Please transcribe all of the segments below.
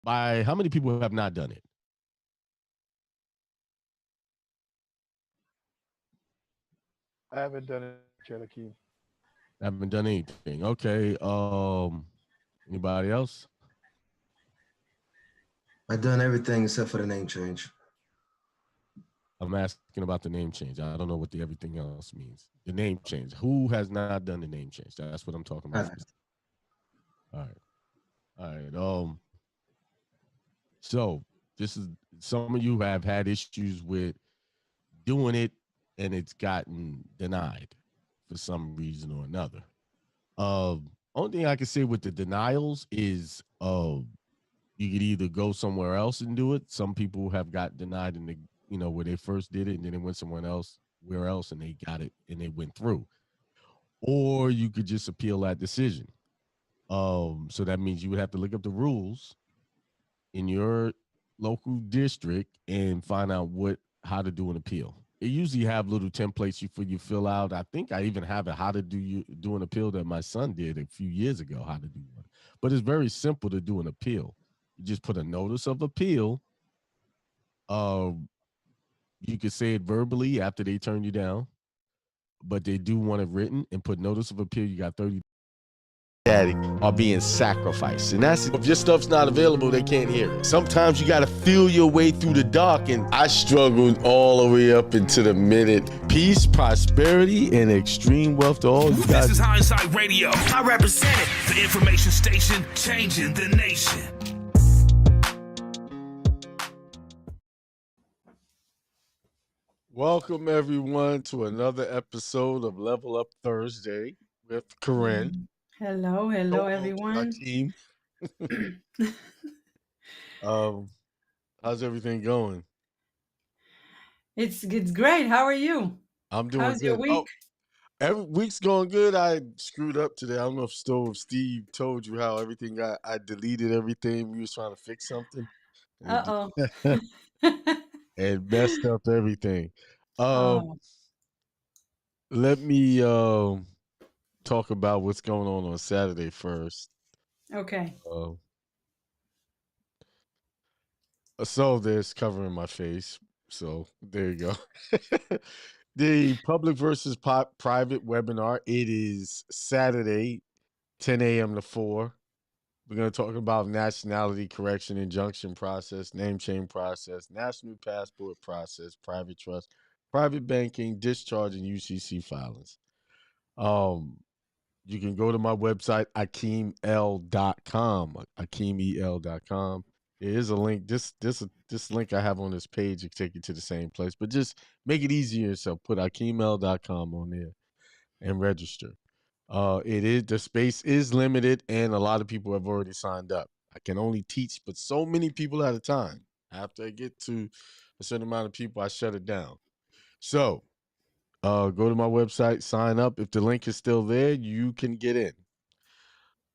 By how many people have not done it? I haven't done it yet, Akeem. Haven't done anything. Okay. Anybody else? I done everything except for the name change. I'm asking about the name change. I don't know what the everything else means. The name change. Who has not done the name change? That's what I'm talking about. I haven't. All right. All right. So this is some of you have had issues with doing it and it's gotten denied for some reason or another. Only thing I can say with the denials is you could either go somewhere else and do it. Some people have got denied in the where they first did it, and then they went somewhere else, where else, and they got it and they went through. Or you could just appeal that decision. So that means you would have to look up the rules in your local district and find out what how to do an appeal. They usually have little templates for you fill out. I think I even have it how to do an appeal that my son did a few years ago. How to do one, but it's very simple to do an appeal. You just put a notice of appeal. Um, you could say it verbally after they turn you down, but they do want it written and put notice of appeal. You got 30 daddy are being sacrificed. And that's if your stuff's not available, they can't hear it. Sometimes you gotta feel your way through the dark, and I struggled all the way up into the minute. Peace, prosperity, and extreme wealth to all you guys. This is Hindsight Radio. I represent it. The information station changing the nation. Welcome everyone to another episode of Level Up Thursday with Karin. Hello, everyone. Hakeem. How's everything going? It's great. How are you? I'm doing How's your good. week? Every week's going good. I screwed up today. I don't know if Steve told you how everything got. I deleted everything. We was trying to fix something. Uh-oh. And messed up everything. Oh, Let me talk about what's going on Saturday first. okay. So there's covering my face. So there you go. The public versus private webinar. It is Saturday, 10 a.m. to 4. We're going to talk about nationality correction injunction process, name change process, national passport process, private trust, private banking, discharge, and UCC filings. You can go to my website, akeeml.com, akeemel.com. There is a link. This link I have on this page will take you to the same place, but just make it easier yourself. Put akeeml.com on there and register. It is the space is limited, and a lot of people have already signed up. I can only teach, but so many people at a time. After I get to a certain amount of people, I shut it down. So go to my website, sign up. If the link is still there, you can get in.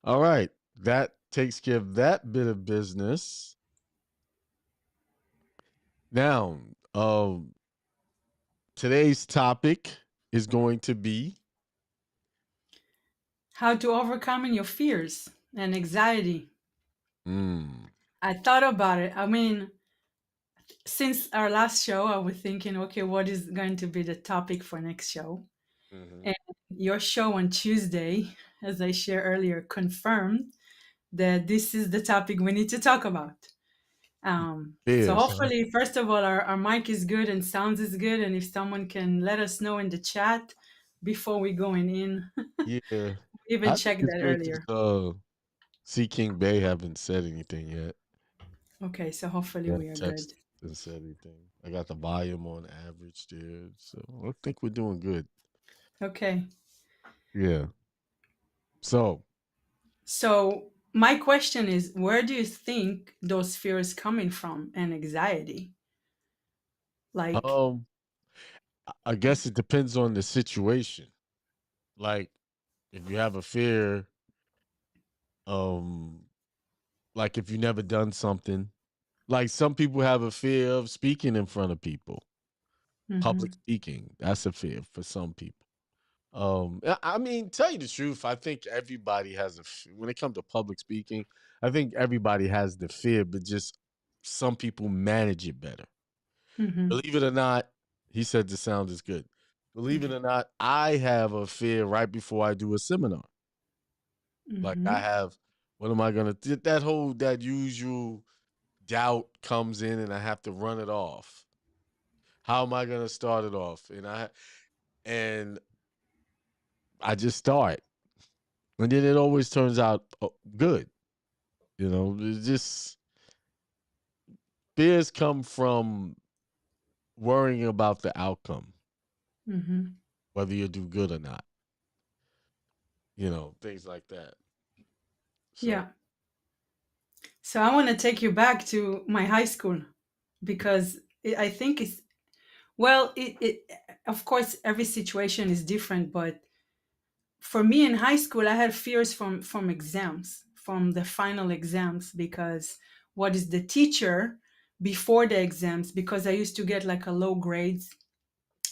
All right, that takes care of that bit of business. Now, today's topic is going to be How to overcoming your fears and anxiety. I thought about it. I mean, since our last show, I was thinking, okay, what is going to be the topic for next show? And your show on Tuesday, as I shared earlier, confirmed that this is the topic we need to talk about. So fears. hopefully, first of all, our mic is good and sounds is good. And if someone can let us know in the chat before we going in, Yeah, even I check think it's that great earlier. to see King Bay haven't said anything yet. Okay, so hopefully Yeah, we are good. text and said anything. I got the volume on average there, so I think we're doing good. Okay. Yeah. So, So my question is, where do you think those fears coming from and anxiety? Like, um, I guess it depends on the situation. Like, if you have a fear, um, like if you never done something, like some people have a fear of speaking in front of people, public mhm. speaking. That's a fear for some people. I mean, tell you the truth, I think everybody has when it comes to public speaking, I think everybody has the fear, but just some people manage it better. Mm-hmm. Believe it or not, he said the sound is good. Believe it or not, I have a fear right before I do a seminar. Like I Mm-hmm. have, what am I gonna do? That usual doubt comes in and I have to run it off. How am I gonna start it off? And I just start. And then it always turns out good. It's just fears come from worrying about the outcome, Mm-hmm. whether you do good or not, things like that. So, Yeah. So I want to take you back to my high school because I think it's well. Of course every situation is different, but for me in high school, I had fears from exams, from the final exams, because what is the teacher before the exams? Because I used to get like a low grades.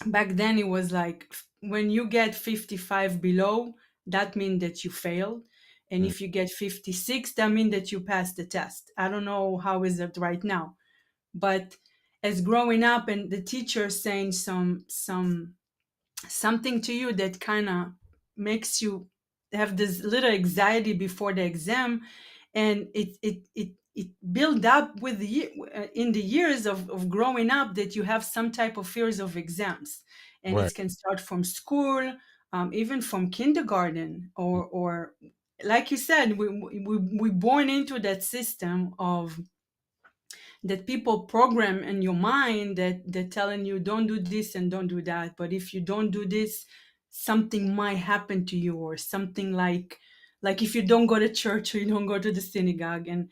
Back then, it was like when you get 55 below, that means that you failed. And mm, if you get 56, that means that you passed the test. I don't know how is it right now, but as growing up and the teacher saying something to you that kind of makes you have this little anxiety before the exam, and it build up with in the years of growing up, that you have some type of fears of exams, and right. it can start from school, even from kindergarten, or like you said, we born into that system of that people program in your mind, that they're telling you don't do this and don't do that, but if you don't do this, something might happen to you, or something like if you don't go to church or you don't go to the synagogue. And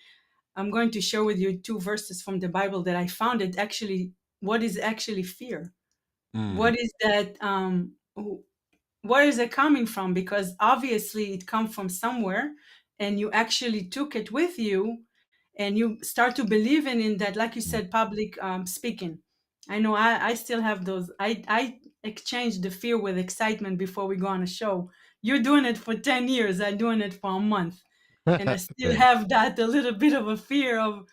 I'm going to share with you two verses from the Bible that I found it actually what is actually fear. Mm, What is that where is it coming from? Because obviously it comes from somewhere, and you actually took it with you, and you start to believe in that, like you mm. said, public speaking. I know I still have those. I exchange the fear with excitement before we go on a show. You're doing it for 10 years, I'm doing it for a month, and I still Thanks. have that a little bit of a fear of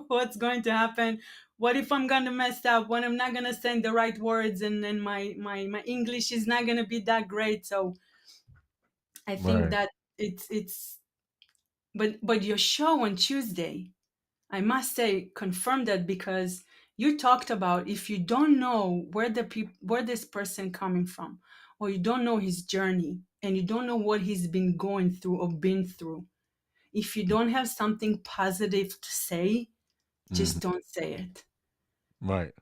what's going to happen. What if I'm gonna mess up, when I'm not gonna say the right words, and then my English is not gonna be that great. So I think Right. that it's but your show on Tuesday, I must say, confirm that, because you talked about if you don't know where this person coming from, or you don't know his journey, and you don't know what he's been going through or been through, if you don't have something positive to say, Mhm. just don't say it. Right.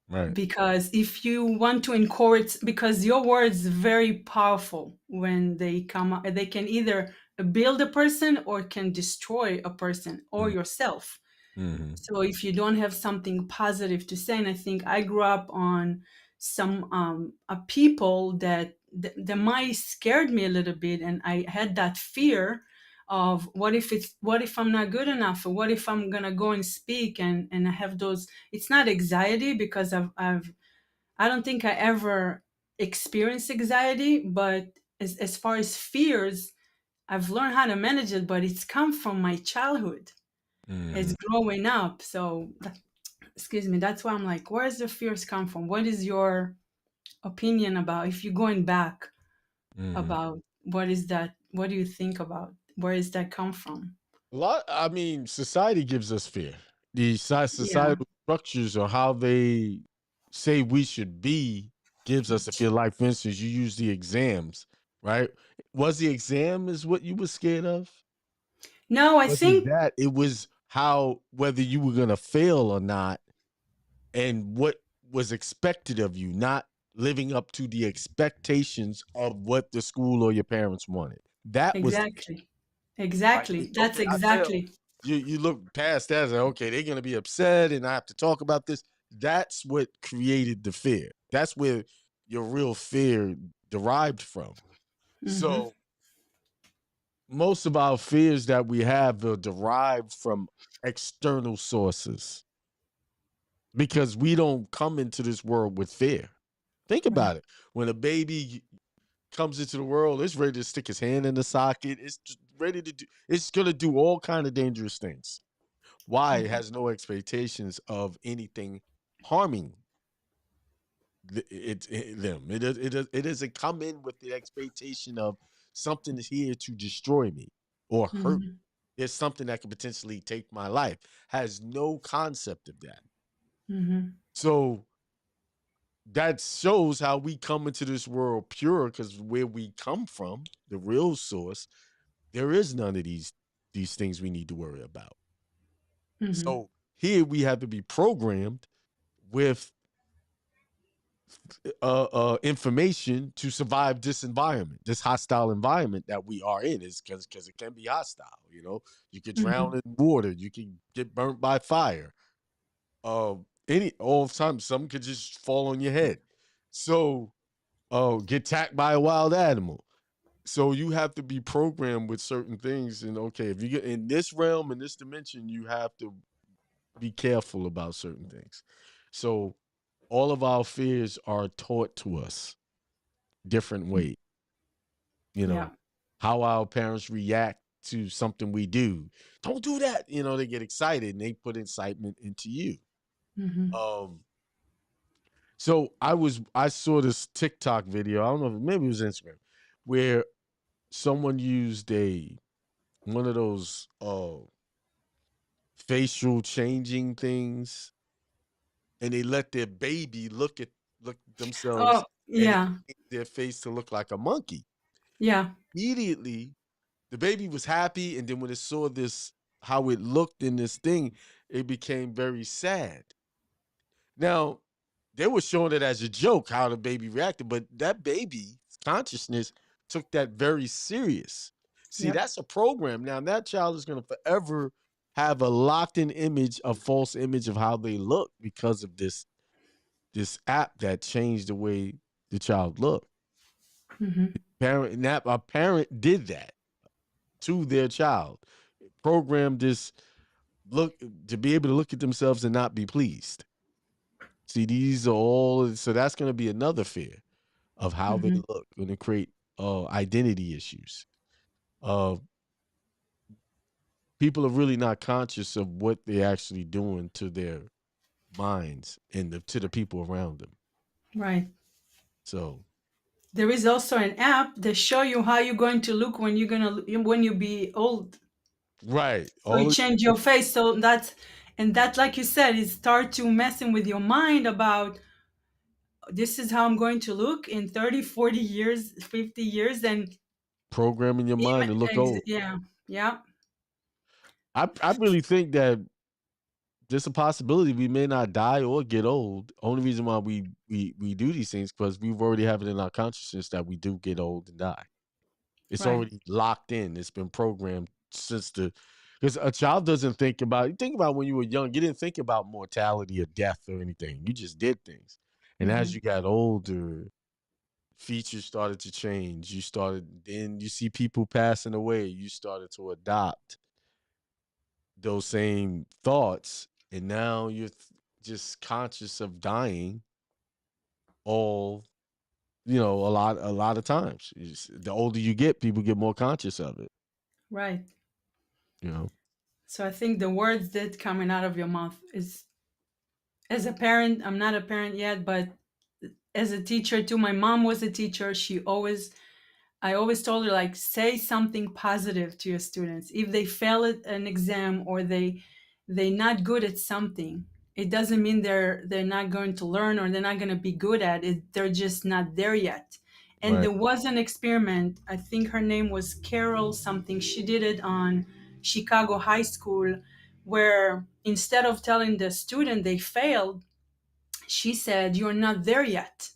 Right. Because if you want to encourage, because your words very powerful, when they come up, they can either build a person or can destroy a person or Mm, yourself. mhm. So if you don't have something positive to say, and I think I grew up on some people that might scared me a little bit, and I had that fear of what if I'm not good enough, or what if I'm gonna go and speak, and I have those. It's not anxiety, because I don't think I ever experienced anxiety, but as far as fears, I've learned how to manage it, but it's come from my childhood as Mhm. growing up. So, excuse me, that's why I'm like, where does the fears come from? What is your opinion about, if you're going back, Mhm. about what is that? What do you think about? Where does that come from? I mean, society gives us fear. The Yeah, societal structures or how they say we should be gives us a fear. Like, for instance, you use the exams, right? Was the exam is what you were scared of? no, I Wasn't think that it was how whether you were gonna fail or not, and what was expected of you, not living up to the expectations of what the school or your parents wanted. That was exactly, right. exactly, that's Okay, I failed. exactly. You look past that and say, okay, they're gonna be upset and I have to talk about this. That's what created the fear. That's where your real fear derived from. Mm-hmm. So most of our fears that we have are derived from external sources because we don't come into this world with fear. Think Right. about it. When a baby comes into the world, it's ready to stick his hand in the socket. It's just ready to do. It's gonna do all kind of dangerous things. Why? It has no expectations of anything harming them. It doesn't come in with the expectation of something is here to destroy me or hurt. Mhm. There's something that could potentially take my life. Has no concept of that. Mhm. So that shows how we come into this world pure, because where we come from, the real source, there is none of these things we need to worry about. Mhm. So here we have to be programmed with information to survive this environment, this hostile environment that we are in. Is because it can be hostile. You know, you could drown Mhm. in water, you can get burnt by fire. All the time, something could just fall on your head. So, get attacked by a wild animal. So you have to be programmed with certain things. And okay, if you get in this realm, in this dimension, you have to be careful about certain things. So all of our fears are taught to us different ways. You Yeah. know, how our parents react to something we do. Don't do that. You know, they get excited and they put incitement into you. Mhm. Um, so I saw this TikTok video. I don't know, maybe it was Instagram, where someone used one of those facial changing things, and they let their baby look Oh, themselves, and it yeah. changed their face to look like a monkey. Yeah. Immediately, the baby was happy, and then when it saw this, how it looked in this thing, it became very sad. Now, they were showing it as a joke how the baby reacted, but that baby's consciousness took that very serious. See, Yep. that's a program. Now, that child is going to forever have a locked-in image, a false image of how they look because of this app that changed the way the child looked. Mhm. A parent did that to their child, programmed this look to be able to look at themselves and not be pleased. See, these are all, so that's going to be another fear of how they Mhm. look, going to create identity issues. Uh, People are really not conscious of what they're actually doing to their minds and to the people around them. Right. So, There is also an app that show you how you're going to look when when you be old. right, So you change your face. So that, like you said, is start to messing with your mind about this is how I'm going to look in 30, 40 years, 50 years. And programming your mind to look old. yeah, yeah, I really think that there's a possibility we may not die or get old. Only reason why we do these things because we've already have it in our consciousness that we do get old and die. It's right. already locked in. It's been programmed since because a child doesn't think about. Think about when you were young. You didn't think about mortality or death or anything. You just did things. And as Mhm. you got older, features started to change. Then you see people passing away. You started to adopt those same thoughts, and now you're just conscious of dying all, a lot of times. The older you get, people get more conscious of it, Right. you know. So I think the words that coming out of your mouth is, as a parent, I'm not a parent yet, but as a teacher too, my mom was a teacher. I always told her, like, say something positive to your students. If they fail at an exam or they're not good at something, it doesn't mean they're not going to learn or they're not going to be good at it. They're just not there yet. And Right. there was an experiment. I think her name was Carol something. She did it on Chicago High School, where instead of telling the student they failed, she said, "You're not there yet."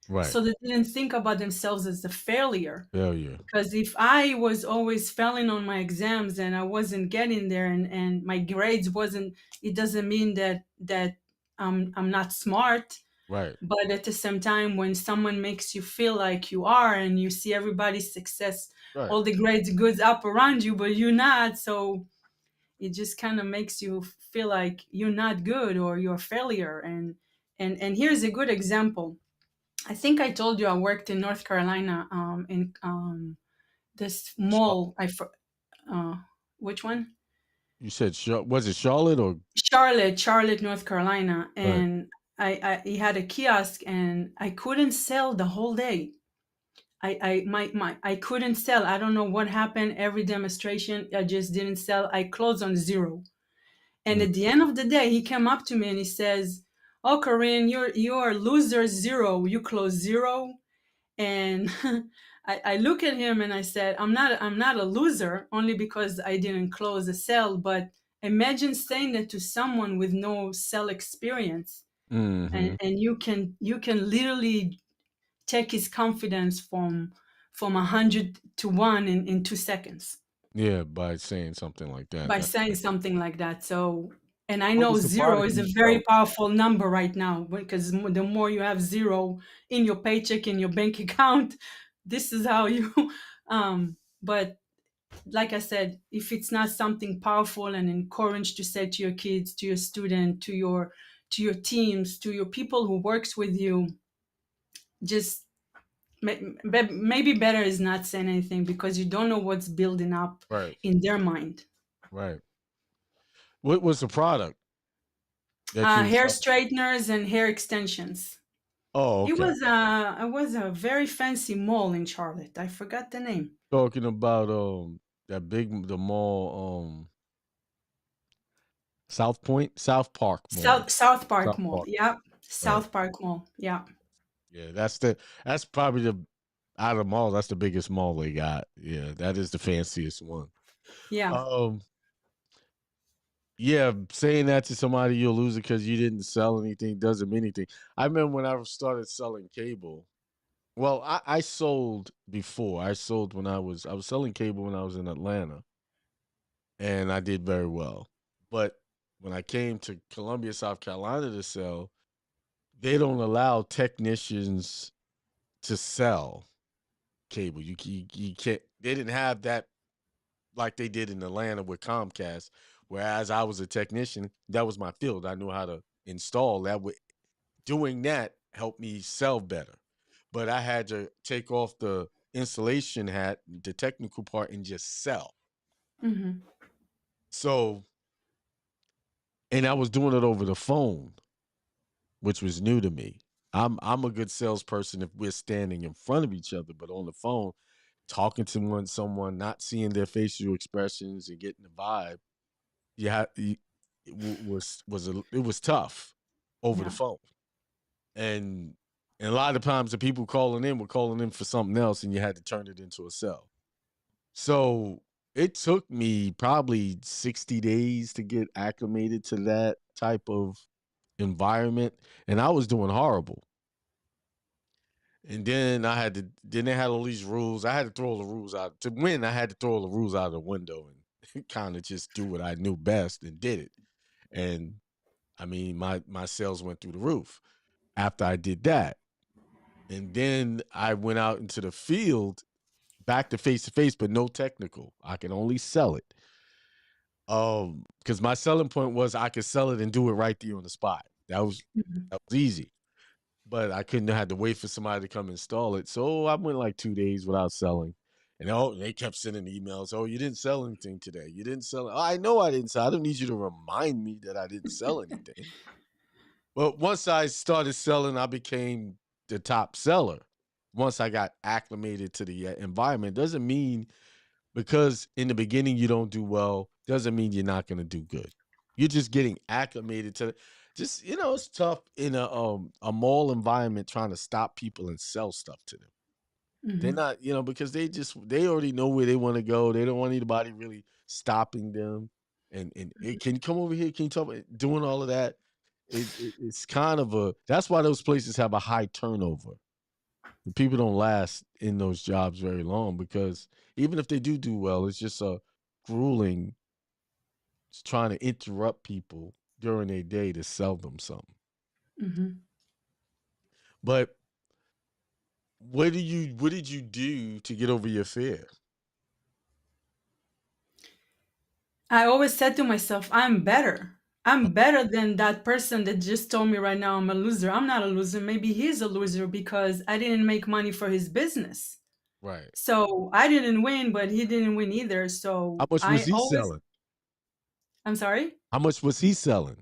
Right. So they didn't think about themselves as a failure. Failure. Because if I was always failing on my exams and I wasn't getting there, and my grades wasn't, it doesn't mean that I'm not smart. Right. But at the same time, when someone makes you feel like you are and you see everybody's success, Right. all the grades goods up around you, but you're not, so it just kind of makes you feel like you're not good or you're a failure. And here's a good example. I think I told you I worked in North Carolina, in this mall. Which one? You said was it Charlotte or Charlotte, North Carolina, right? and he had a kiosk, and I couldn't sell the whole day. I couldn't sell. I don't know what happened. Every demonstration, I just didn't sell. I closed on zero. And Mm. at the end of the day, he came up to me and he says, "Oh, Karin, you're loser zero. You close zero." And I look at him and I said, I'm not a loser only because I didn't close a sale, but imagine saying that to someone with no sell experience, Mm-hmm. and you can literally take his confidence from 100 to 1 in 2 seconds Yeah, by saying something like that. by saying something like that. So, and I What know was the zero product is you a very sell? powerful number right now, because the more you have zero in your paycheck, in your bank account, this is how you. But like I said, if it's not something powerful and encouraged to say to your kids, to your student, to your teams, to your people who works with you, just maybe better is not saying anything, because you don't know what's building up Right, in their mind. right. What was the product that you were Hair selling? straighteners and hair extensions. Oh, It okay. was a very fancy mall in Charlotte. I forgot the name. Talking about the mall South Park Mall. South Park South Mall. Park. Yeah. Right. South Park Mall. Yeah. Yeah, that's probably the out of the mall, that's the biggest mall they got. Yeah, that is the fanciest one. Yeah. Um yeah, saying that to somebody you'll lose it because you didn't sell anything doesn't mean anything. I remember when I started selling cable. Well, I sold before. I sold when I was selling cable when I was in Atlanta, and I did very well. But when I came to Columbia, South Carolina to sell, they don't allow technicians to sell cable. You can't. They didn't have that like they did in Atlanta with Comcast. Whereas I was a technician, that was my field. I knew how to install. Doing that helped me sell better. But I had to take off the installation hat, the technical part, and just sell. Hmm. So, and I was doing it over the phone, which was new to me. I'm a good salesperson if we're standing in front of each other, but on the phone, talking to someone, not seeing their facial expressions and getting the vibe, it was tough over the Yeah. phone. And a lot of times the people calling in were calling in for something else, and you had to turn it into a sell. So it took me probably 60 days to get acclimated to that type of environment, and I was doing horrible. And then they had all these rules. I had to throw all the rules out. To win, I had to throw all the rules out of the window and kind of just do what I knew best and did it. And I mean, my sales went through the roof after I did that. And then I went out into the field, back to face, but no technical. I can only sell it. Because my selling point was I could sell it and do it right there on the spot. Hmm. That was easy. But I couldn't have to wait for somebody to come install it. So I went like 2 days without selling. And they kept sending emails. Oh, you didn't sell anything today. You didn't sell it. Oh, I know I didn't sell. I don't need you to remind me that I didn't sell anything. But once I started selling, I became the top seller. Once I got acclimated to the environment, doesn't mean because in the beginning you don't do well, doesn't mean you're not going to do good. You're just getting acclimated to just it's tough in a mall environment trying to stop people and sell stuff to them. They're Hmm. not, because they already know where they want to go. They don't want anybody really stopping them. And hey, can you come over here? Can you talk about doing all of that? It's kind of that's why those places have a high turnover. The people don't last in those jobs very long because even if they do well, it's just a grueling trying to interrupt people during their day to sell them something. Hmm. But what did you do to get over your fear? I always said to myself, I'm better. I'm better than that person that just told me right now I'm a loser. I'm not a loser. Maybe he's a loser because I didn't make money for his business. Right. So I didn't win, but he didn't win either. How So much was I he always, selling? I'm sorry? How much was he selling?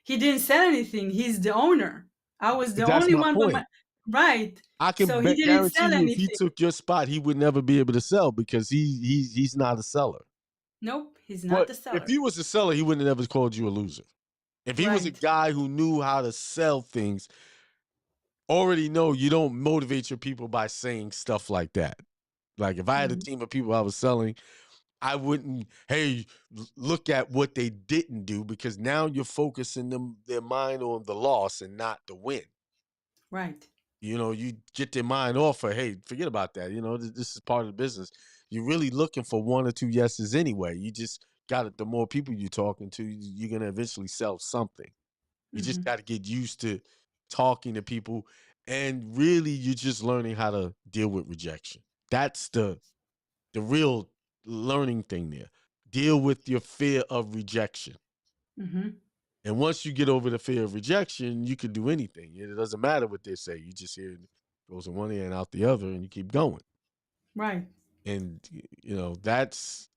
He didn't sell anything. He's the owner. I was the But that's only my one by my, point. right. I can So he didn't guarantee sell you, if he anything. took your spot, he would never be able to sell because he's not a seller. Nope, he's not But the if seller. he was a seller, he wouldn't have ever called you a loser. If he was a Right. guy who knew how to sell things, already know you don't motivate your people by saying stuff like that. Like if I had a Mhm. team of people I was selling, I wouldn't, hey, look at what they didn't do, because now you're focusing their mind on the loss and not the win. Right. You know, you get their mind off of, hey, forget about that. You know, this is part of the business. You're really looking for one or two yeses anyway. You just got it. The more people you're talking to, you're going to eventually sell something. You just Mhm. got to get used to talking to people. And really, you're just learning how to deal with rejection. That's the real learning thing there. Deal with your fear of rejection. Mhm. And once you get over the fear of rejection, you can do anything. It doesn't matter what they say. You just hear it goes in one ear and out the other, and you keep going. Right. And you know, that's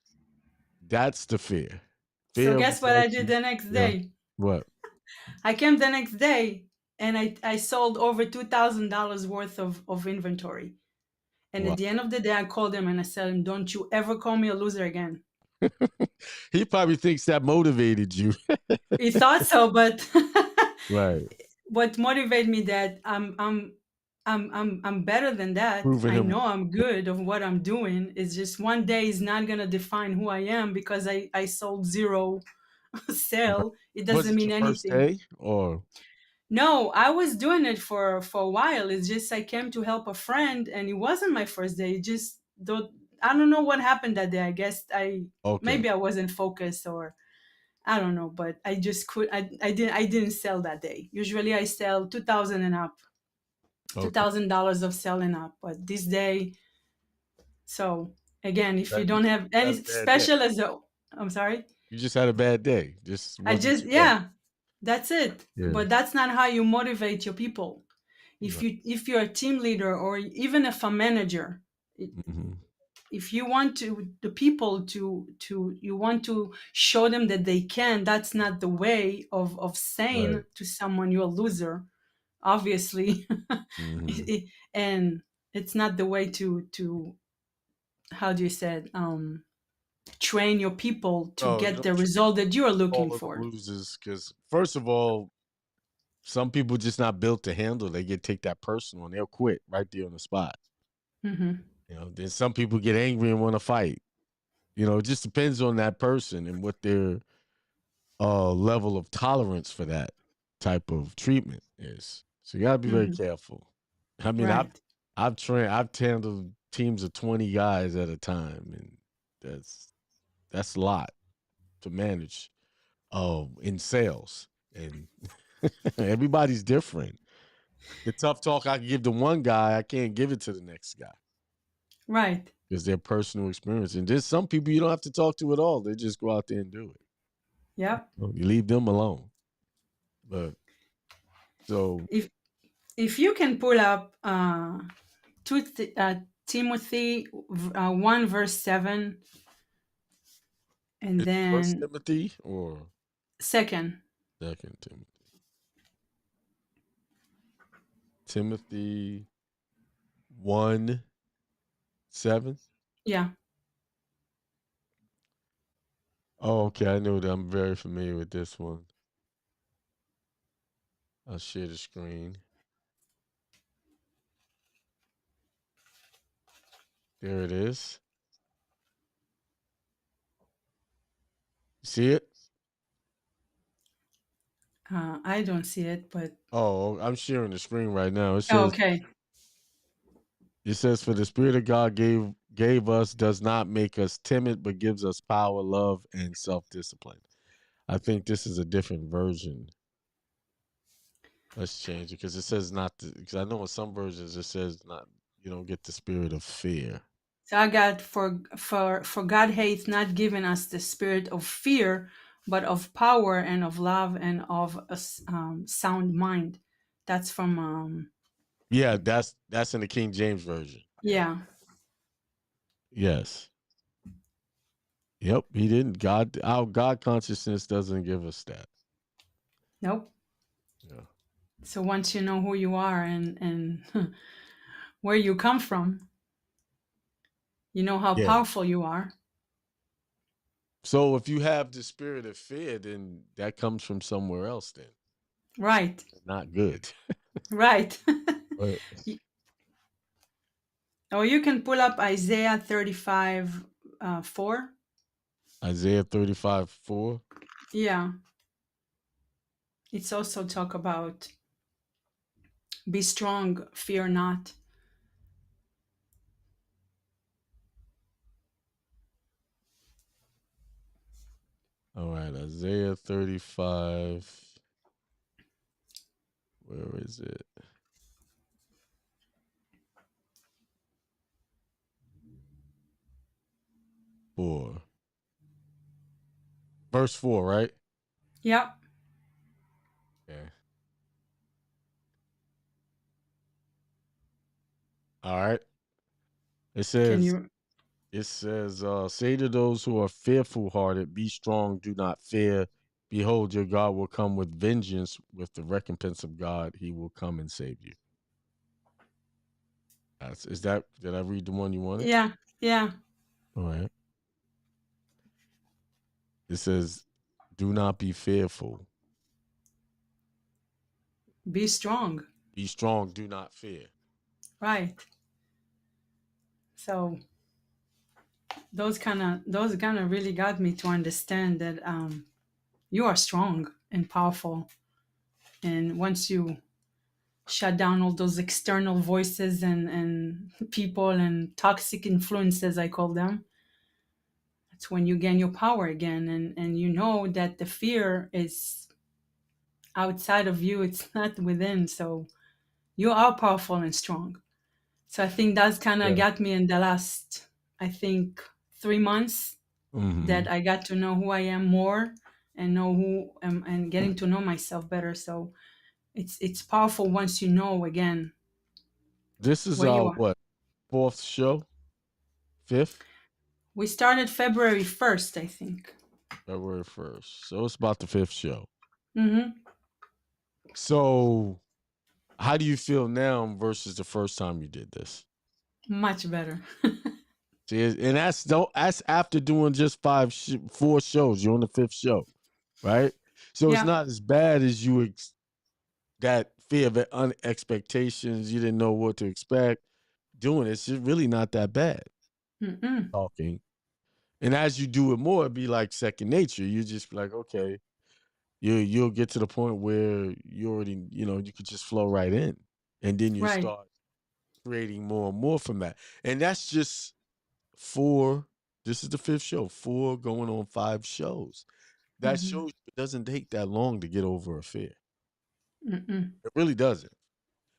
the fear. So Fear of guess what I did rejection. the next Yeah. day? What? I came the next day and I sold over $2,000 worth of inventory. And at What? the end of the day, I called him and I said, don't you ever call me a loser again. He probably thinks that motivated you. He thought so, but Right. what motivated me that I'm better than that. Proving I him. know I'm good of what I'm doing. It's just one day is not gonna define who I am because I sold zero sale. It Was doesn't it mean your first anything. day or? No, I was doing it for a while. It's just I came to help a friend, and it wasn't my first day. It just though I don't know what happened that day. I guess Okay. maybe I wasn't focused or I don't know, but I just could I didn't sell that day. Usually I sell 2,000 and up, Okay. $2,000 of selling up, but this day. So again, if you That don't have any had a bad day. special as a, I'm sorry. You just had a bad day. Just I wasn't just your day. yeah, that's it. Yeah. But that's not how you motivate your people. Right. If you're a team leader or even if a manager, Mm-hmm. if you want to the people to you want to show them that they can, that's not the way of saying Right. to someone you're a loser, obviously. Mm-hmm. And it's not the way to how do you say it, train your people to No, you get the don't treat result that you are looking all of for. them losers because, first of all, some people just not built to handle. They take that personal and they'll quit right there on the spot. Mm-hmm. You know, then some people get angry and want to fight. You know, it just depends on that person and what their level of tolerance for that type of treatment is. So you gotta be very Mm-hmm. careful. I mean, Right. I've handled teams of 20 guys at a time, and that's a lot to manage in sales. And everybody's different. The tough talk I can give to one guy, I can't give it to the next guy Right. because their personal experience. And there's some people you don't have to talk to at all. They just go out there and do it. Yeah. You leave them alone. But so If you can pull up Timothy 1 verse 7 and is it First then Timothy or second. Second Timothy? Timothy 1:7. Yeah. Oh, okay. I know that. I'm very familiar with this one. I'll share the screen. There it is. You see it? I don't see it, but Oh, I'm sharing the screen right now. oh, okay. It says, for the Spirit of God gave us does not make us timid, but gives us power, love, and self-discipline. I think this is a different version. Let's change it because it says not because I know in some versions it says not, you don't get the spirit of fear. So I got for God hath not given us the spirit of fear, but of power and of love and of a sound mind. That's from Yeah, that's in the King James version. yeah. Yes. Yep. He didn't. Our God consciousness doesn't give us that. Nope. Yeah. So once you know who you are and where you come from, you know how Yeah. powerful you are. So if you have the spirit of fear, then that comes from somewhere else. Then Right. not good. Right. But Or you can pull up Isaiah 35 4. Isaiah 35:4. Yeah. It's also talk about be strong, fear not. All right, Isaiah 35. Where is it? 4. Verse 4, right? Yep. Yeah. All right. It Can says, you say to those who are fearful hearted, be strong, do not fear. Behold, your God will come with vengeance, with the recompense of God, he will come and save you. Did I read the one you wanted? Yeah. Yeah. All right. It says, do not be fearful. Be strong. Be strong, do not fear. Right. So those kind of really got me to understand that you are strong and powerful, and once you shut down all those external voices and people and toxic influences, I call them, that's when you gain your power again, and you know that the fear is outside of you, it's not within. So you are powerful and strong. So I think that's kind of Yeah. got me in the last, I think, 3 months, Mm-hmm. that I got to know who I am more and know who and getting to know myself better. So it's powerful once you know again This is where you our are. what? 4th show? 5th? We started February 1st, I think. February 1st. So it's about the 5th show. Mm-hmm. So how do you feel now versus the first time you did this? Much better. See, and that's after doing just 4 shows. You're on the 5th show, right? So it's Yeah. not as bad as that fear of expectations. You didn't know what to expect. Doing it's just really not that bad. Mm-mm. Talking, and as you do it more, it'd be like second nature. You just be like, okay, you'll get to the point where you already, you could just flow right in, and then you Right. start creating more and more from that. And that's just 4. This is the 5th show. 4 going on 5 shows. That Mm-hmm. shows it doesn't take that long to get over a fear. Mm-mm. It really doesn't.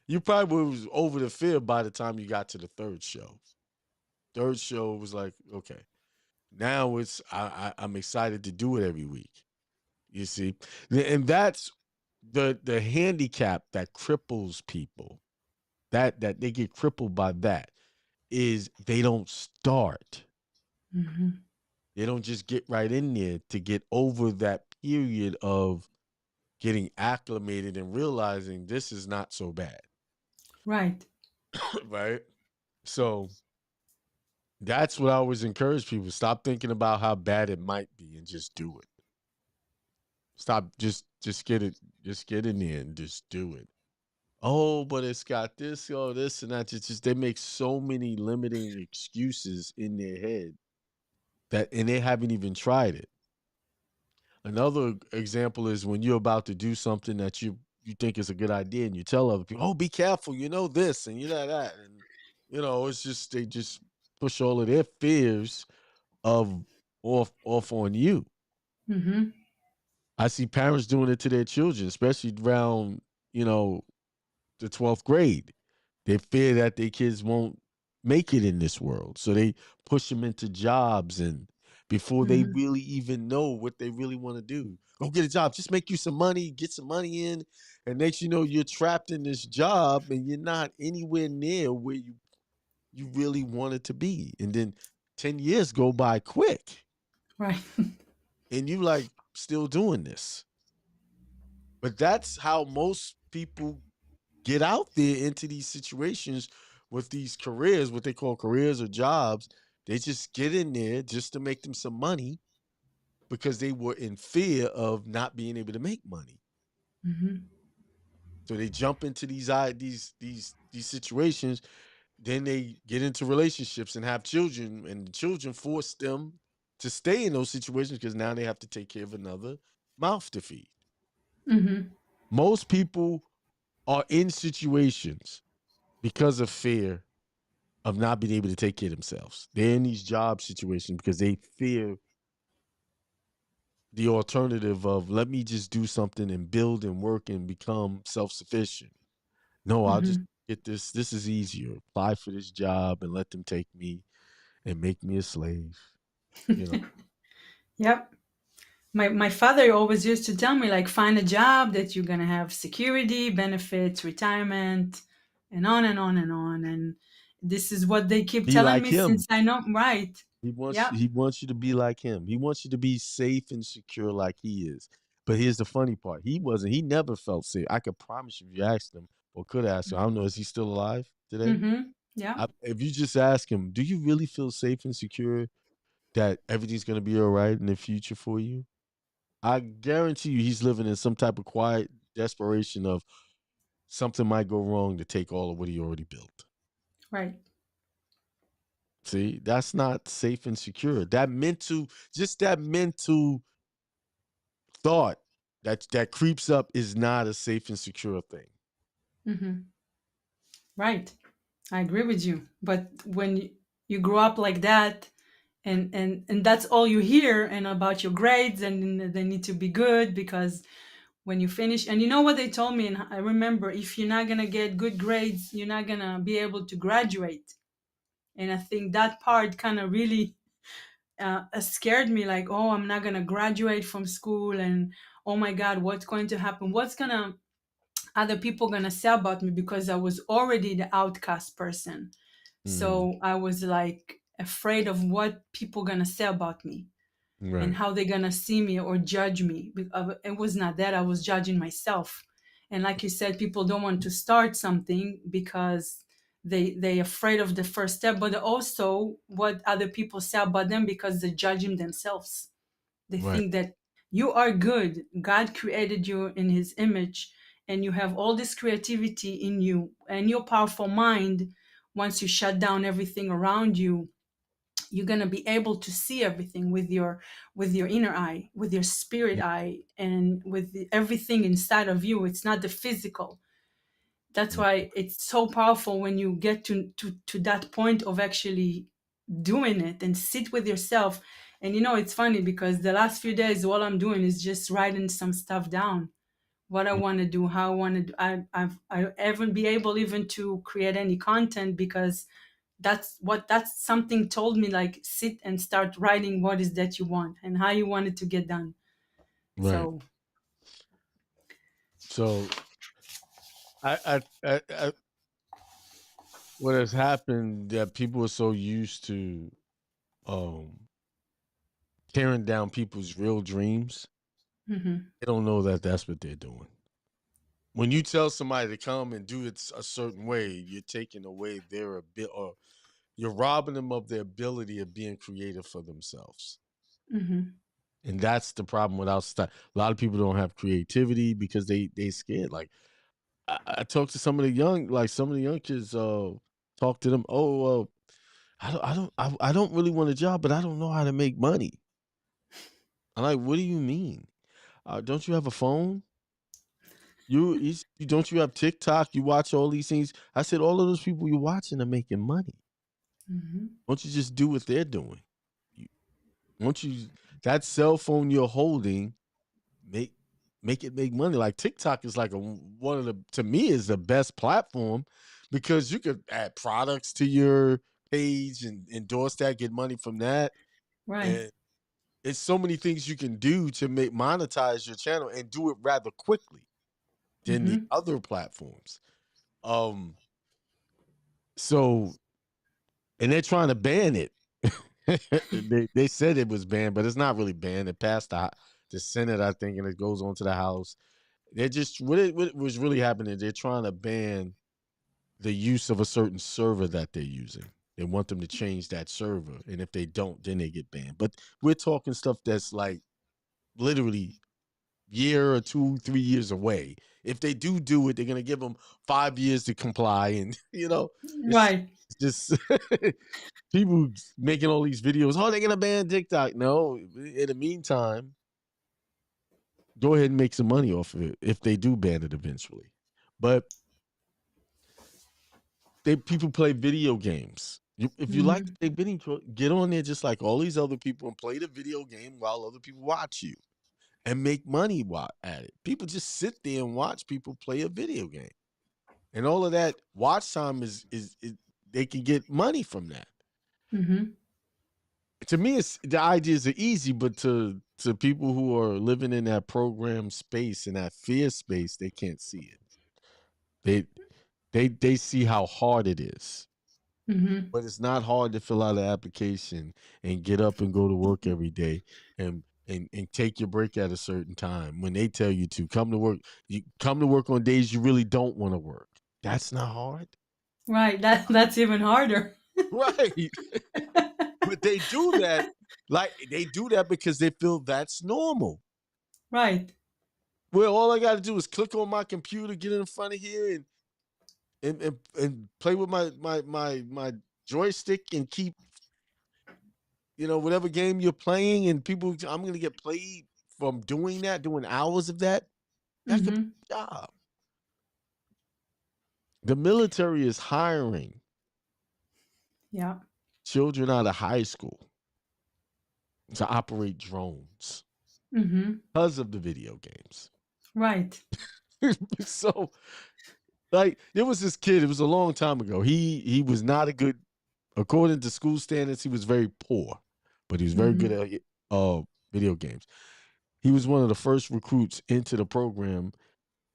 You probably was over the fear by the time you got to the 3rd show. 3rd show was like, okay, now I'm excited to do it every week. You see, and that's the handicap that cripples people. That they get crippled by that is they don't start. Mm-hmm. They don't just get right in there to get over that period of getting acclimated and realizing this is not so bad. Right. Right? So that's what I always encourage people. Stop thinking about how bad it might be and just do it. Stop just get in there and just do it. Oh, but it's got this, this and that. It's just they make so many limiting excuses in their head and they haven't even tried it. Another example is when you're about to do something that you think is a good idea and you tell other people, "Oh, be careful, you know this and you know that." And it's just they just push all of their fears of off on you. Mm-hmm. I see parents doing it to their children, especially around, you know, the 12th grade. They fear that their kids won't make it in this world. So they push them into jobs and before they really even know what they really want to do. Go get a job, just make you some money, get some money in, and next you know you're trapped in this job and you're not anywhere near where you really wanted to be. And then 10 years go by quick. Right. And you like still doing this. But that's how most people get out there into these situations with these careers, what they call careers or jobs. They just get in there just to make them some money because they were in fear of not being able to make money. So they jump into these situations. Then they get into relationships and have children, and the children force them to stay in those situations because now they have to take care of another mouth to feed. Most people are in situations because of fear of not being able to take care of themselves. They're in these job situations because they fear the alternative of let me just do something and build and work and become self-sufficient. No, I'll just get this. This is easier. Apply for this job and let them take me and make me a slave. You know. Yep. My father always used to tell me, like, find a job that you're gonna have security, benefits, retirement, and on and on and on. And this is what they keep Be telling like me him. since I know. Right. He wants Yeah. he wants you to be like him. He wants you to be safe and secure like he is. But here's the funny part. He wasn't. He never felt safe. I could promise you if you asked him or could ask him. I don't know. Is he still alive today? Yeah. If you just ask him, do you really feel safe and secure that everything's going to be all right in the future for you? I guarantee you he's living in some type of quiet desperation of something might go wrong to take all of what he already built. Right. See, that's not safe and secure. That mental thought that creeps up is not a safe and secure thing. Right. I agree with you. But when you grow up like that, and that's all you hear, and about your grades, and they need to be good because when you finish, and you know what they told me, and I remember, if you're not gonna get good grades, you're not gonna be able to graduate. And I think that part kind of really scared me, like, oh, I'm not gonna graduate from school, and oh my God, what's going to happen? What's gonna other people gonna say about me, because I was already the outcast person. So I was like afraid of what people gonna say about me and Right. how they're gonna see me or judge me. It was not that I was judging myself. And like you said, people don't want to start something because they afraid of the first step, but also what other people say about them because they're judging themselves. They Right. think that you are good. God created you in his image, and you have all this creativity in you, and your powerful mind. Once you shut down everything around you, you're going to be able to see everything with your inner eye, with your spirit eye, and with everything inside of you. It's not the physical. That's why it's so powerful when you get to that point of actually doing it and sit with yourself. And it's funny because the last few days all I'm doing is just writing some stuff down, what I want to do, how I want to do. I haven't be able even to create any content because that's something told me, like, sit and start writing what is that you want and how you want it to get done. Right. So I what has happened that people are so used to um tearing down people's real dreams, they don't know that that's what they're doing. When you tell somebody to come and do it a certain way, you're taking away their ability, or you're robbing them of their ability of being creative for themselves. And that's the problem with outside. A lot of people don't have creativity because they scared. Like I talk to some of the young kids. Talk to them. Oh, I don't really want a job, but I don't know how to make money. I'm like, what do you mean? Don't you have a phone? You don't you have TikTok? You watch all these things. I said, all of those people you're watching are making money. Won't you just do what they're doing? Won't you that cell phone you're holding make it make money? Like TikTok is like one of the, to me, is the best platform because you could add products to your page and endorse that, get money from that. Right. And it's so many things you can do to monetize your channel and do it rather quickly than the other platforms. So, and they're trying to ban it. they said it was banned, but it's not really banned. It passed the Senate, I think, and it goes on to the House. They're just what was really happening. They're trying to ban the use of a certain server that they're using. They want them to change that server, and if they don't, then they get banned. But we're talking stuff that's like literally year or 2, 3 years away. If they do it, they're gonna give them 5 years to comply, and Right. it's just people making all these videos. Oh, they're gonna ban TikTok. No, in the meantime, go ahead and make some money off of it if they do ban it eventually. But people play video games. If you like to play video, get on there just like all these other people and play the video game while other people watch you and make money at it. People just sit there and watch people play a video game. And all of that watch time is they can get money from that. To me, the ideas are easy, but to people who are living in that program space, in that fear space, they can't see it. They see how hard it is. But it's not hard to fill out an application and get up and go to work every day and take your break at a certain time when they tell you to come to work. You come to work on days you really don't want to work. That's not hard. Right. That's even harder. Right. But they do that. Like they do that because they feel that's normal. Right. Well, all I got to do is click on my computer, get in front of here, and play with my joystick and keep, whatever game you're playing, and I'm going to get paid from doing hours of that. That's the job. The military is hiring children out of high school to operate drones because of the video games. Right. So, like, there was this kid, it was a long time ago. He was not a good, according to school standards, he was very poor, but he was very good at video games. He was one of the first recruits into the program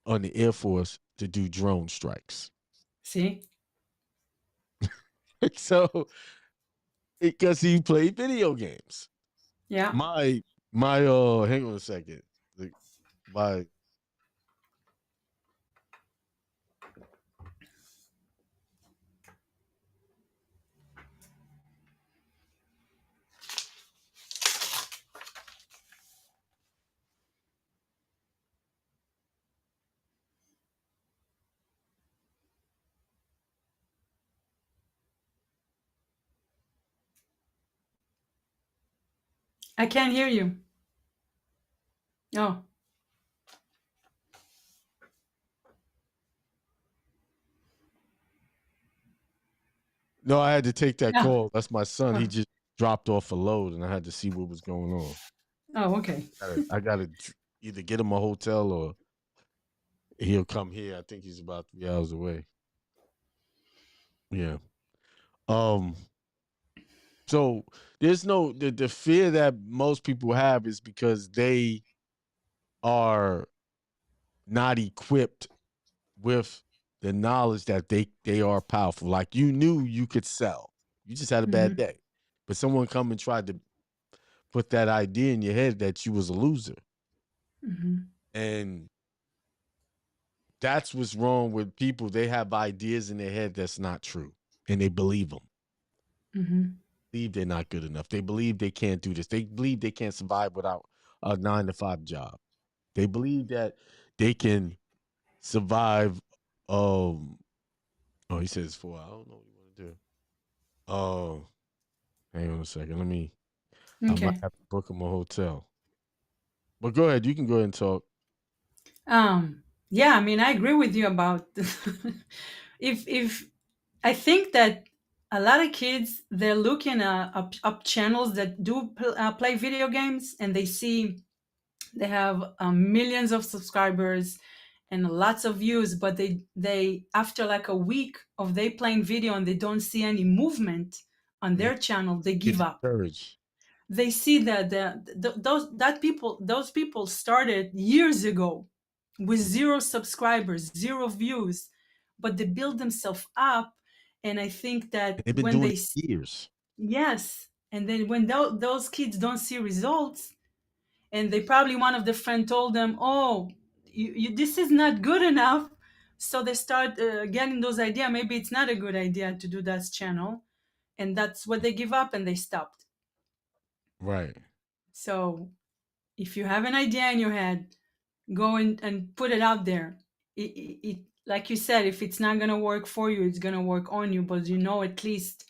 on the Air Force to do drone strikes. See? So, because he played video games. Yeah. My hang on a second. I can't hear you. Oh. No, I had to take that Yeah. call. That's my son. Oh. He just dropped off a load, and I had to see what was going on. Oh, okay. I got to either get him a hotel or he'll come here. I think he's about 3 hours away. Yeah. So there's the fear that most people have is because they are not equipped with the knowledge that they are powerful. Like you knew you could sell. You just had a bad day. But someone come and tried to put that idea in your head that you was a loser. And that's what's wrong with people. They have ideas in their head that's not true. And they believe them. Believe they're not good enough. They believe they can't do this. They believe they can't survive without a 9-to-5 job. They believe that they can survive. He says 4. I don't know what you want to do. Oh, hang on a second. I might have to book him a hotel. But go ahead. You can go ahead and talk. Yeah, I mean, I agree with you about if I think that a lot of kids, they're looking up channels that do play video games, and they see they have millions of subscribers and lots of views, but they after like a week of they playing video and they don't see any movement on their channel, they give up. Courage. they see that those people started years ago with 0 subscribers, 0 views, but they build themselves up. And I think that They've been when doing they it for years. yes, and then when those kids don't see results, and they probably one of the friend told them, oh, this is not good enough, so they start getting those idea, maybe it's not a good idea to do that channel, and that's what they give up and they stopped. Right. So if you have an idea in your head, go and put it out there. It like you said, if it's not gonna work for you, it's gonna work on you, but you know at least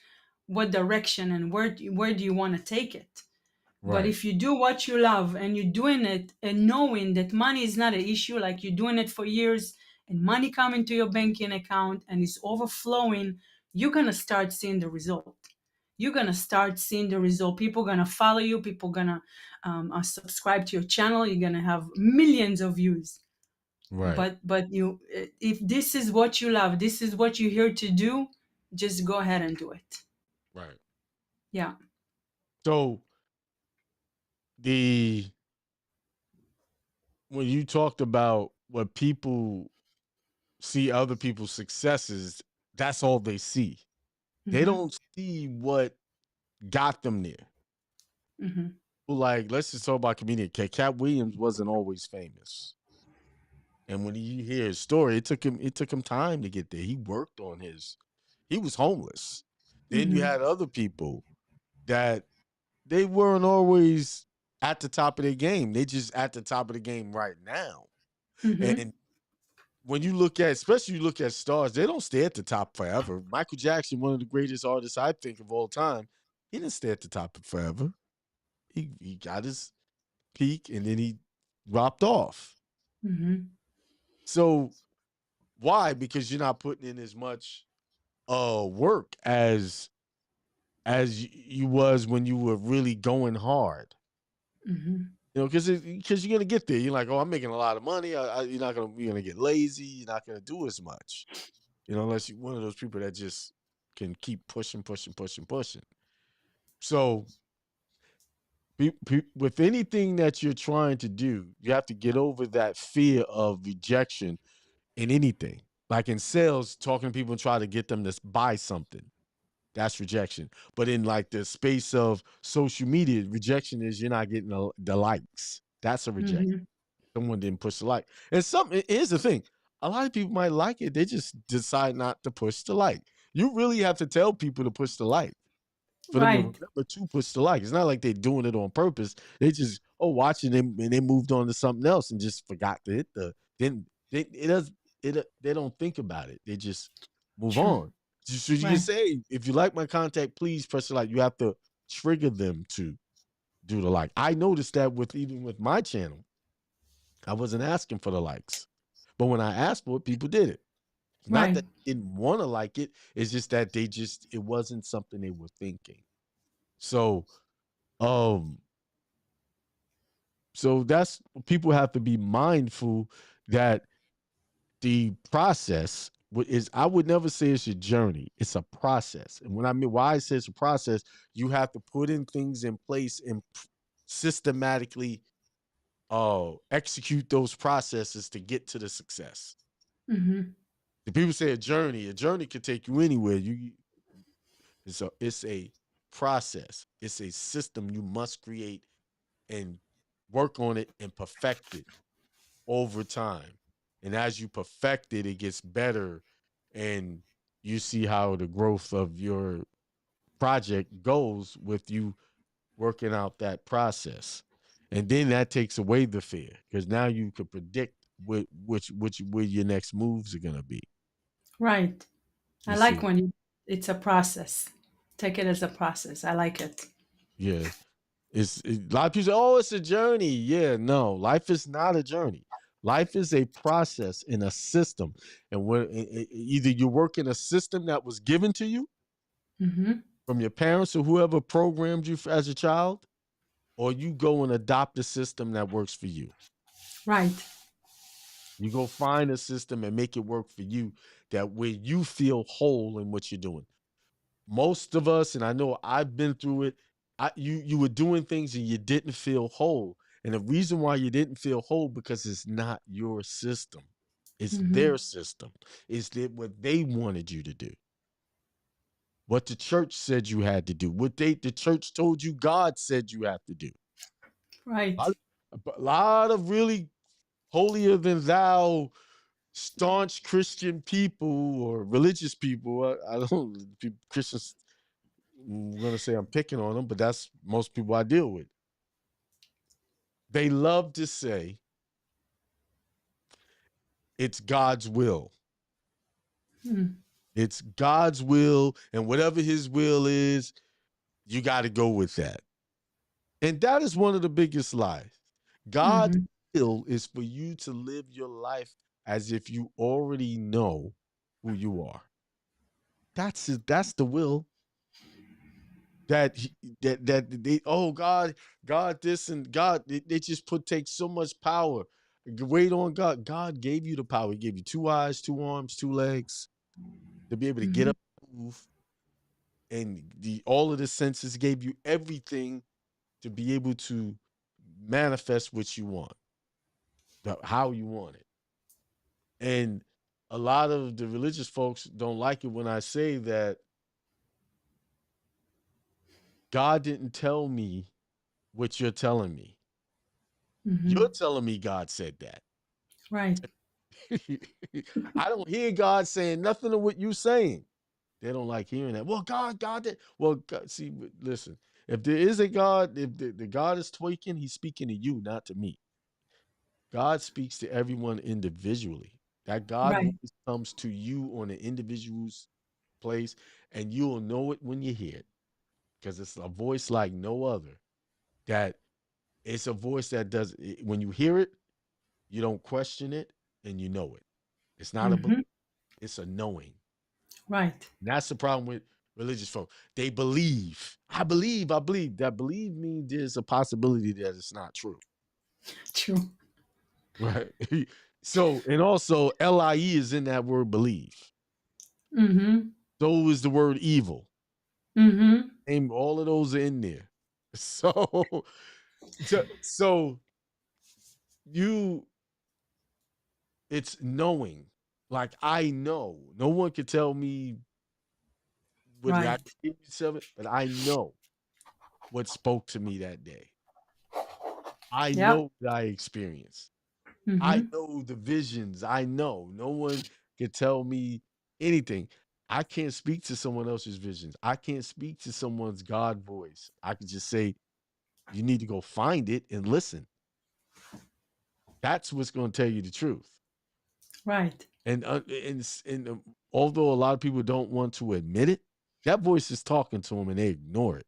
what direction and where do you want to take it. But Right. if you do what you love and you're doing it and knowing that money is not an issue, like you're doing it for years and money coming to your banking account and it's overflowing, you're gonna start seeing the result. You're gonna start seeing the result. People gonna follow you. People gonna subscribe to your channel. You're gonna have millions of views. Right. But you, if this is what you love, this is what you're here to do, just go ahead and do it. Right. Yeah. So when you talked about what people see other people's successes, that's all they see. They Mm-hmm. don't see what got them there. Mm-hmm. Well, like, let's just talk about comedian Cat Williams wasn't always famous. And when you hear his story, it took him time to get there. He worked on he was homeless. Then you Mm-hmm. had other people that they weren't always at the top of their game. They just at the top of the game right now. Mm-hmm. And when you look at, especially you look at stars, they don't stay at the top forever. Michael Jackson, one of the greatest artists I think of all time, he didn't stay at the top forever. He got his peak and then he dropped off. Mm-hmm. So why? Because you're not putting in as much work as you was when you were really going hard. Mm-hmm. You know, because you're gonna get there. You're like, oh, I'm making a lot of money. You're gonna get lazy. You're not gonna do as much. You know, unless you're one of those people that just can keep pushing. So, with anything that you're trying to do, you have to get over that fear of rejection in anything. Like in sales, talking to people and try to get them to buy something. That's rejection. But in like the space of social media, rejection is you're not getting the likes. That's a rejection. Mm-hmm. Someone didn't push the like. And here's the thing. A lot of people might like it. They just decide not to push the like. You really have to tell people to push the like for them to Right. remember to push the like. It's not like they're doing it on purpose. They just watching them and they moved on to something else and just forgot to hit then they don't think about it. They just move True. on. So you can Right. say, if you like my contact, please press the like. You have to trigger them to do the like. I noticed that even with my channel, I wasn't asking for the likes. But when I asked for it, people did it. Not Right. that they didn't want to like it. It's just that it wasn't something they were thinking. So, so that's, people have to be mindful that the process is, I would never say it's your journey. It's a process. And why I say it's a process, you have to put in things in place and systematically execute those processes to get to the success. Mm-hmm. The people say a journey could take you anywhere. It's a process. It's a system you must create and work on it and perfect it over time. And as you perfect it, it gets better, and you see how the growth of your project goes with you working out that process. And then that takes away the fear, because now you can predict where your next moves are gonna be. Right. I You like see, when it's a process. Take it as a process. I like it. yeah. A lot of people say, "Oh, it's a journey." Yeah, no, life is not a journey. Life is a process in a system, and when either you work in a system that was given to you Mm-hmm. from your parents or whoever programmed you as a child, or you go and adopt a system that works for you. Right. You go find a system and make it work for you, that where you feel whole in what you're doing. Most of us, and I know I've been through it, you were doing things and you didn't feel whole. And the reason why you didn't feel whole because it's not your system. It's their system. It's what they wanted you to do. What the church said you had to do. What the church told you God said you have to do. Right. A lot of really holier than thou staunch Christian people or religious people. I don't Christians. I'm gonna say I'm picking on them, but that's most people I deal with. They love to say it's God's will. It's God's will, and whatever his will is, you got to go with that. And that is one of the biggest lies. God's will is for you to live your life as if you already know who you are. That's it. That's the will. That they, oh God this and God, they just take so much power. Wait on God. God gave you the power. He gave you 2 eyes, 2 arms, 2 legs to be able to get up and move. And all of the senses gave you everything to be able to manifest what you want, how you want it. And a lot of the religious folks don't like it when I say that God didn't tell me what you're telling me. You're telling me God said that. Right. I don't hear God saying nothing of what you're saying. They don't like hearing that. Well, God did. Well, God, see, listen, if there is a God, if the God is tweaking, he's speaking to you, not to me. God speaks to everyone individually. That God Right. voice comes to you on an individual's place, and you'll know it when you hear it, because it's a voice like no other. That it's a voice that does, when you hear it, you don't question it, and you know it. It's not a belief, it's a knowing. Right. And that's the problem with religious folk. They believe. I believe. That believe means there's a possibility that it's not true. True. Right. So, and also LIE is in that word believe. So is the word evil. And all of those are in there. So you, it's knowing. Like I know. No one can tell me what the Right. activities of it, but I know what spoke to me that day. I Yep. know what I experienced. I know the visions. I know. No one can tell me anything. I can't speak to someone else's visions. I can't speak to someone's God voice. I can just say, you need to go find it and listen. That's what's going to tell you the truth. Right. And although a lot of people don't want to admit it, that voice is talking to them and they ignore it.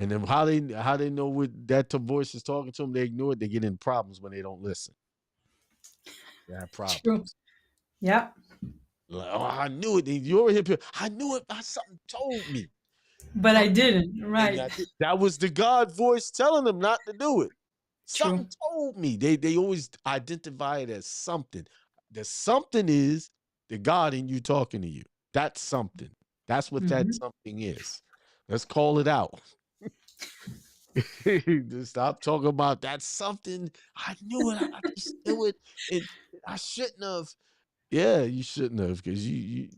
And then how they know what that voice is talking to them, they ignore it. They get in problems when they don't listen. They have problems. True. Yep. Like, oh, I knew it. You over here. I knew it. Something told me. But I didn't. Right. That was the God voice telling them not to do it. True. Something told me. They always identify it as something. The something is the God in you talking to you. That's something. That's what that something is. Let's call it out. Just stop talking about that something. I knew it. I just knew it. And I shouldn't have. Yeah, you shouldn't have, because you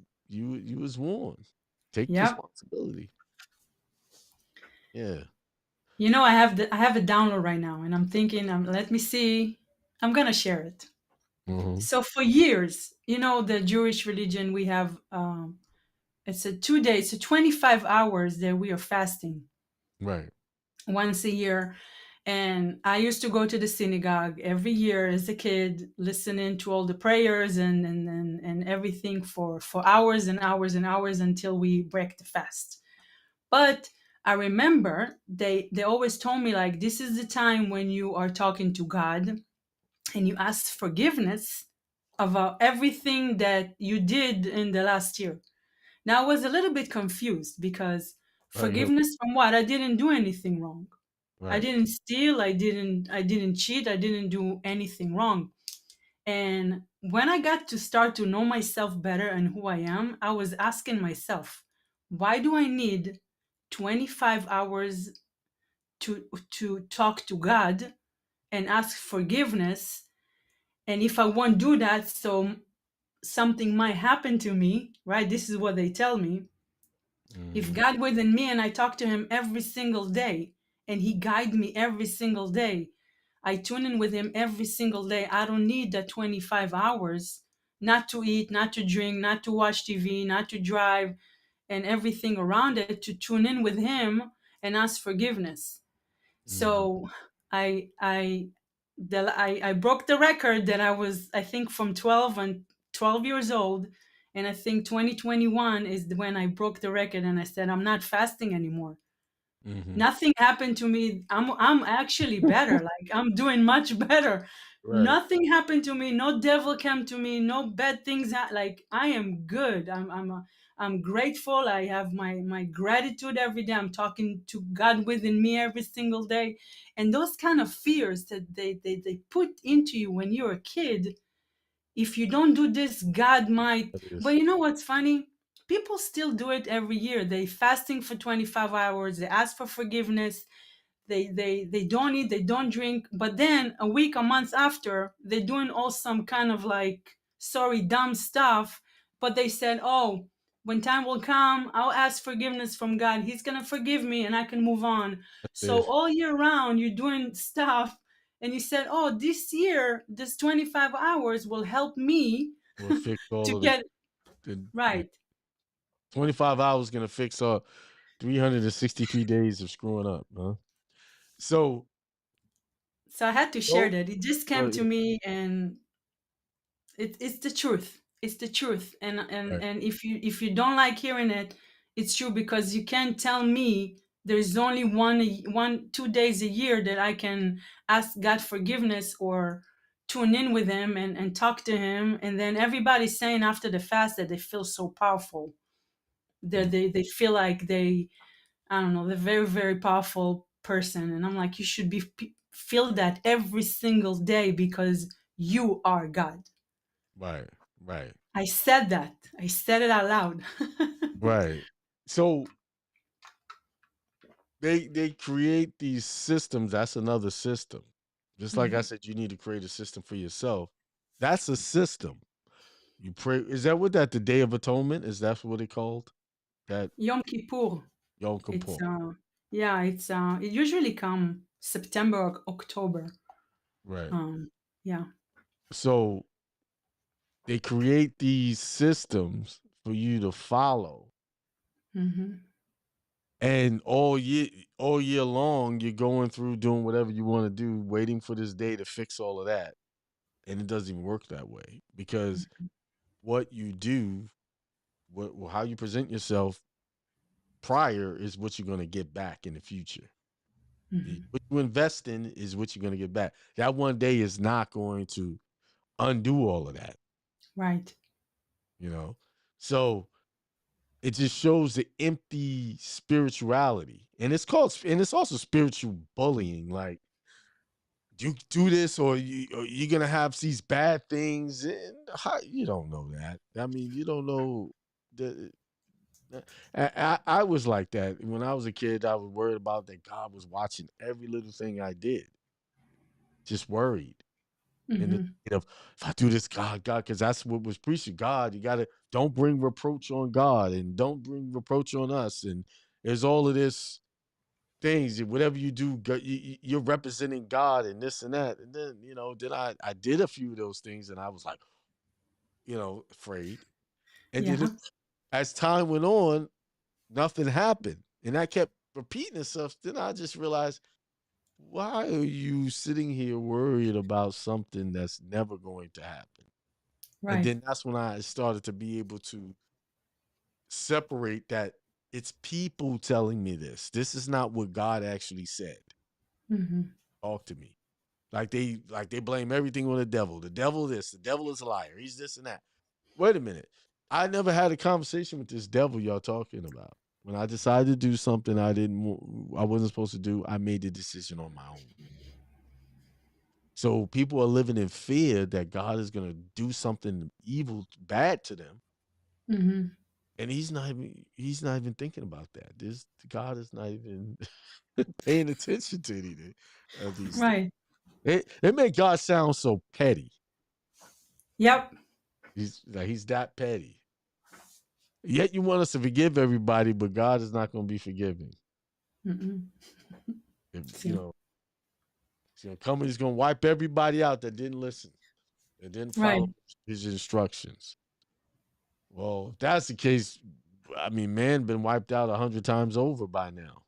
was warned. Take responsibility. Yeah. You know, I have a download right now, and I'm thinking, let me see. I'm gonna share it. So for years, you know, the Jewish religion, we have it's a 2 days, so 25 hours that we are fasting. Right. Once a year. And I used to go to the synagogue every year as a kid, listening to all the prayers and everything for hours and hours and hours until we break the fast. But I remember they always told me, like, this is the time when you are talking to God and you ask forgiveness about everything that you did in the last year. Now I was a little bit confused because forgiveness from what? I didn't do anything wrong. Right. I didn't steal, I didn't cheat, I didn't do anything wrong. And when I got to start to know myself better and who I am, I was asking myself, why do I need 25 hours to talk to God and ask forgiveness. And if I won't do that, so something might happen to me, right? This is what they tell me. If God within me and I talk to him every single day and he guide me every single day, I tune in with him every single day. I don't need that 25 hours not to eat, not to drink, not to watch TV, not to drive and everything around it to tune in with him and ask forgiveness. So I broke the record that I was, I think, from 12 years old, and I think 2021 is when I broke the record and I said I'm not fasting anymore. Nothing happened to me. I'm actually better. Like I'm doing much better. Right. Nothing happened to me. No devil came to me. No bad things. Like I am good. I'm grateful. I have my gratitude every day. I'm talking to God within me every single day. And those kind of fears that they put into you when you're a kid, if you don't do this, God might. That is. But you know what's funny? People still do it every year. They fasting for 25 hours. They ask for forgiveness. They don't eat. They don't drink. But then a week, a month after, they're doing all some kind of like sorry dumb stuff. But they said, "Oh, when time will come, I'll ask forgiveness from God. He's gonna forgive me, and I can move on." So It all year round, you're doing stuff and you said, "Oh, this year, this 25 hours will help me will fix to all of get the right." 25 hours gonna fix 363 days of screwing up, huh? So, So I had to share oh, that. It just came to me, and it's the truth. It's the truth. right. And if you don't like hearing it, it's true, because you can't tell me there's only 2 days a year that I can ask God forgiveness or tune in with him and talk to him, and then everybody's saying after the fast that they feel so powerful. They feel like they, I don't know, they're very, very powerful person. And I'm like, you should be feel that every single day because you are God. Right, right, I said that. I said it out loud. right. So they create these systems. That's another system. Just like I Mhm. said, you need to create a system for yourself. That's a system. You pray. Is that what that the Day of Atonement? Is that what it called? That Yom Kippur. Yom It's Kippur. yeah, it usually come September or October. Right. Um yeah. So they create these systems for you to follow, Mhm. and all year long, you're going through doing whatever you want to do, waiting for this day to fix all of that. And it doesn't even work that way, because what you do, how you present yourself prior is what you're going to get back in the future. Mhm. What you invest in is what you're going to get back. That one day is not going to undo all of that, Right. you know? So it just shows the empty spirituality. And and it's also spiritual bullying. Like, you do this, or you're gonna have these bad things. And you don't know that. I mean, you don't know the. I was like that when I was a kid. I was worried about that God was watching every little thing I did. Just worried. In the Mhm. state of, if I do this, God, because that's what was preaching. God, you gotta don't bring reproach on God, and don't bring reproach on us. And there's all of this things. Whatever you do, you're representing God and this and that. And then then I did a few of those things, and I was like, afraid. And then Yeah. as time went on, nothing happened, and I kept repeating itself. Then I just realized, why are you sitting here worried about something that's never going to happen? And Right. then that's when I started to be able to separate that it's people telling me this. This is not what God actually said. Mhm. Talk to me. Like they blame everything on the devil. The devil this, the devil is a liar. He's this and that. Wait a minute. I never had a conversation with this devil y'all talking about. When I decided to do something I wasn't supposed to do, I made the decision on my own. So people are living in fear that God is going to do something evil, bad to them, Mhm. And he's not even thinking about that. This God is not even paying attention to anything of these things. Right. It made God sound so petty. Yep. He's that petty. Yet you want us to forgive everybody, but God is not going to be forgiving. Mm-mm. If, See? he's going to come and he's going to wipe everybody out that didn't listen, that didn't Right. follow his instructions. Well, if that's the case, I mean, man been wiped out 100 times over by now.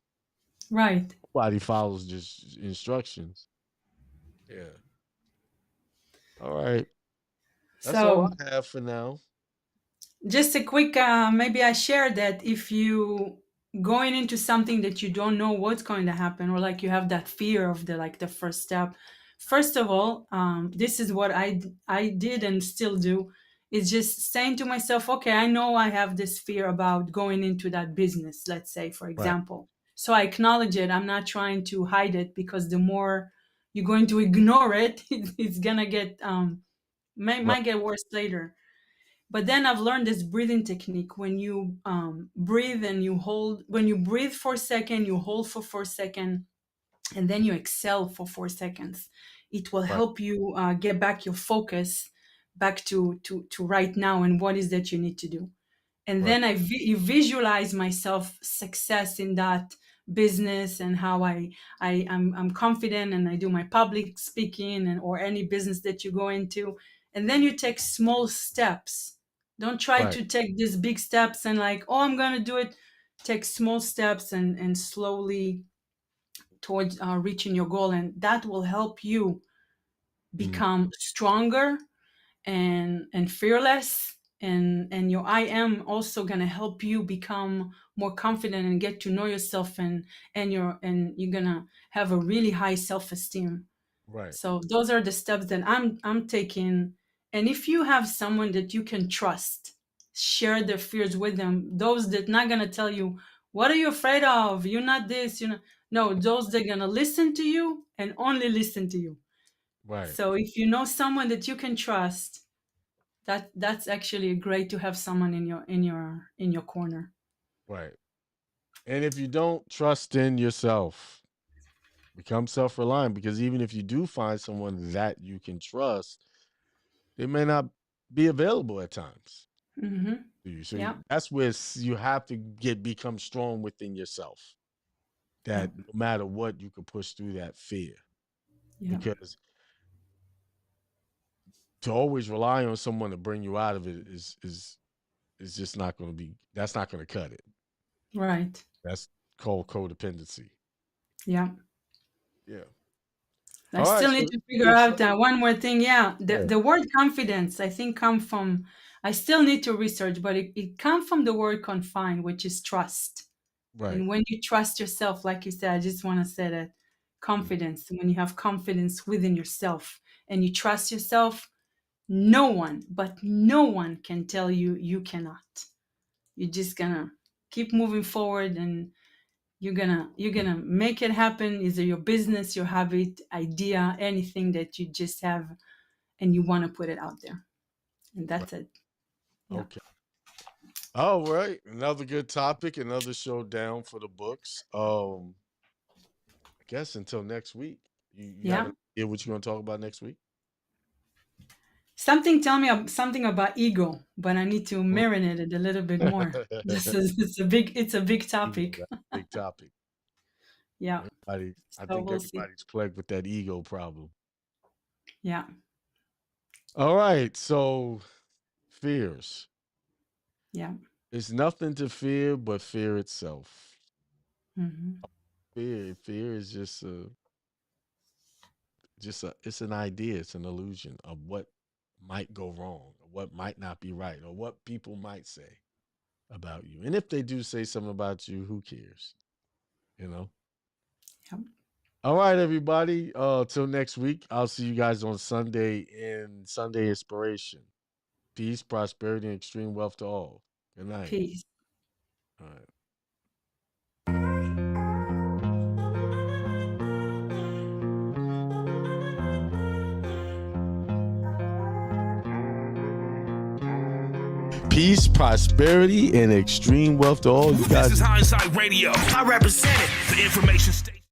Right. Nobody follows just instructions. Yeah. All right. That's all So I have for now. just a quick, maybe I shared that if you going into something that you don't know what's going to happen, or like you have that fear of the first step. First of all, this is what I did and still do, is just saying to myself, okay, I know I have this fear about going into that business, let's say, for Right. example. So I acknowledge it. I'm not trying to hide it, because the more you're going to ignore it, it's gonna get Right. might get worse later. But then I've learned this breathing technique. When you breathe and you hold, when you breathe for a second, you hold for 4 seconds, and then you exhale for 4 seconds. It will Right. help you get back your focus back to right now and what is that you need to do. And Right. then you visualize myself success in that business, and how I'm confident, and I do my public speaking, and or any business that you go into. And then you take small steps. Don't try Right. to take these big steps and like, oh, I'm gonna do it. Take small steps and slowly towards reaching your goal, and that will help you Mhm. become stronger and fearless. And your I am also going to help you become more confident and get to know yourself, and you're going to have a really high self-esteem. Right. So those are the steps that I'm taking. And if you have someone that you can trust, share their fears with them. Those that not going to tell you, what are you afraid of, you're not this, no, those that are going to listen to you and only listen to you. Right. So if you know someone that you can trust, that's actually great to have someone in your corner. Right. And if you don't trust in yourself, become self-reliant, because even if you do find someone that you can trust, they may not be available at times Mm-hmm. to you. So Yeah. that's where you have to become strong within yourself. Yeah. That no matter what, you can push through that fear. Yeah. Because to always rely on someone to bring you out of it is just not going to be. That's not going to cut it. Right. That's called codependency. Yeah. Yeah. I All right. still So need to figure good out stuff. one more thing. Yeah, the Yeah. the word confidence, I think, come from. I still need to research, but it comes from the word confine, which is trust. Right. And when you trust yourself, like you said, I just want to say that Mm. confidence. When you have confidence within yourself and you trust yourself, no one, but no one can tell you you cannot. You're just gonna keep moving forward, and you're gonna make it happen. Either your business, your habit, idea, anything that you just have, and you want to put it out there, and Right. that's it. Yeah. Okay. All right. Another good topic. Another showdown for the books. I guess until next week. You have Yeah. an idea what you're going to talk about next week? Something tell me something about ego, but I need to marinate it a little bit more. This is it's a big Ego, topic. that's a big topic. Yeah. I So think we'll see. everybody's plagued with that ego problem. Yeah. All right. So fears. Yeah. It's nothing to fear but fear itself. Hmm. Fear is it's an idea, it's an illusion of what might go wrong, or what might not be right, or what people might say about you. And if they do say something about you, who cares? You know? Yeah. All right, everybody. Till next week. I'll see you guys on Sunday in Sunday Inspiration. Peace, prosperity, and extreme wealth to all. Good night. Peace. All right. Peace, prosperity, and extreme wealth to all you guys. This is Hindsight Radio. I represent it, the information station.